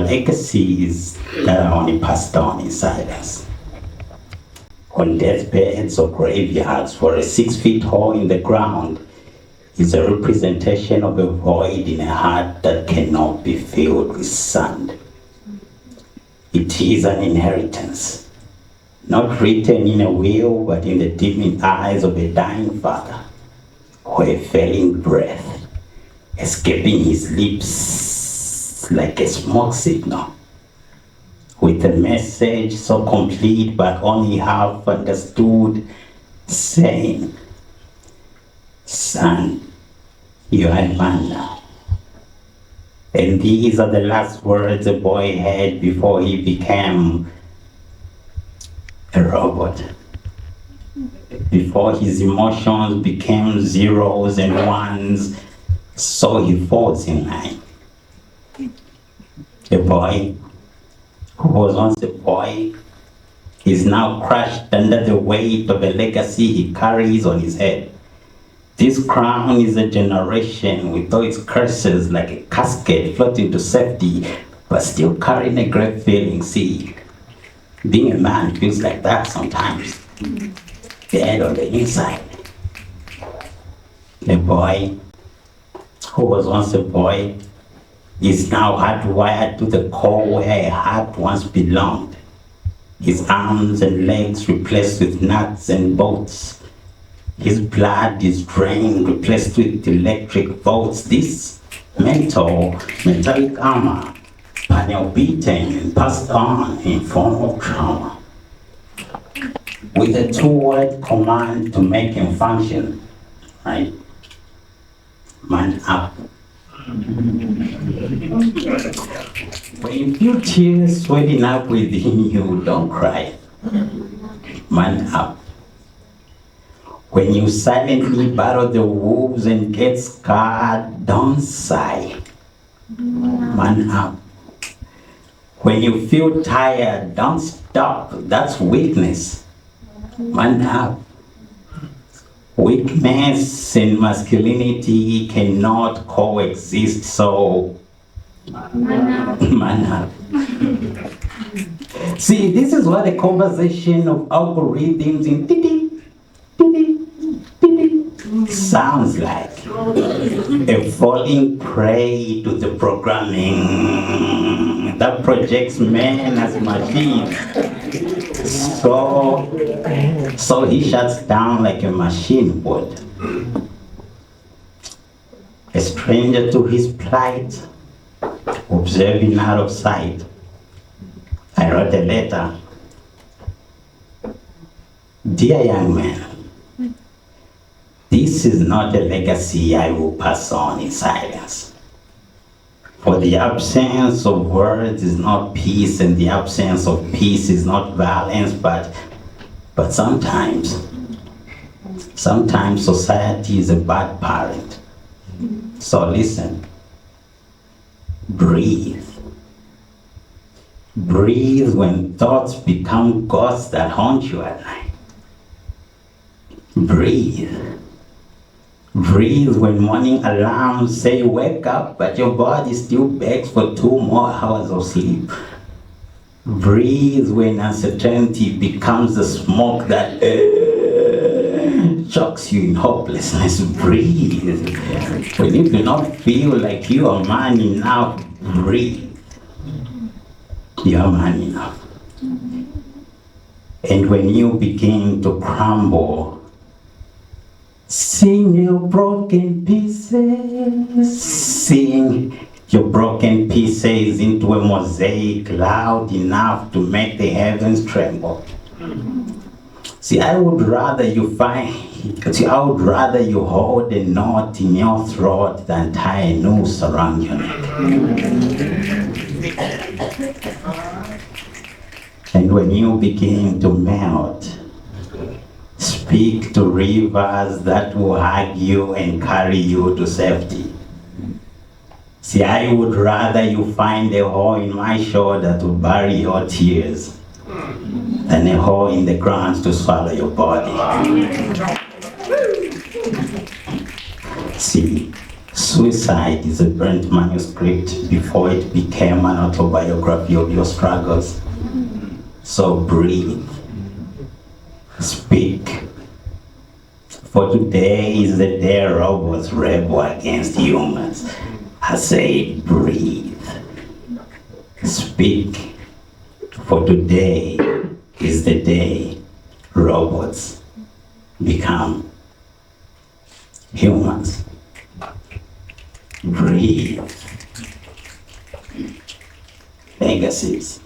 legacies that are only passed down in silence. On deathbeds or graveyards, where a 6 feet hole in the ground is a representation of a void in a heart that cannot be filled with sand. It is an inheritance, not written in a will, but in the dimming eyes of a dying father, or a failing breath, escaping his lips like a smoke signal, with a message so complete but only half understood, saying, "Son, you are a man now." And these are the last words a boy had before he became a robot. Before his emotions became zeros and ones, so he falls in line. A boy who was once a boy is now crushed under the weight of a legacy he carries on his head. This crown is a generation with all its curses like a casket floating to safety, but still carrying a great feeling. See, being a man feels like that sometimes. Dead on the inside. A boy who was once a boy is now hardwired to the core where a heart once belonged. His arms and legs replaced with nuts and bolts. His blood is drained, replaced with electric volts. This metallic armor, panel beaten and passed on in form of trauma. With a 2-word command to make him function, right? Man up. When you feel tears swelling up within you, don't cry. Man up. When you silently battle the wolves and get scarred, don't sigh. Man up. When you feel tired, don't stop. That's weakness. Man up. Weakness and masculinity cannot coexist, so man up. See, this is what a conversation of algorithms in sounds like. A falling prey to the programming that projects men as machines. So he shuts down like a machine would. A stranger to his plight, observing out of sight. I wrote a letter. Dear young man, this is not a legacy I will pass on in silence. For the absence of words is not peace, and the absence of peace is not violence, but sometimes society is a bad parent. So listen, breathe. Breathe when thoughts become ghosts that haunt you at night. Breathe. Breathe when morning alarms say wake up, but your body still begs for 2 more hours of sleep. Breathe when uncertainty becomes the smoke that chokes you in hopelessness. Breathe when you do not feel like you are man enough. Breathe. You are man enough. And when you begin to crumble, sing your broken pieces. Sing your broken pieces into a mosaic loud enough to make the heavens tremble. See, I would rather you hold a knot in your throat than tie a noose around your neck. And when you begin to melt, speak to rivers that will hug you and carry you to safety. See, I would rather you find a hole in my shoulder to bury your tears than a hole in the ground to swallow your body. See, Suicide is a burnt manuscript before it became an autobiography of your struggles. So breathe. Speak. For today is the day robots rebel against humans. I say breathe. Speak. For today is the day robots become humans. Breathe. Legacies.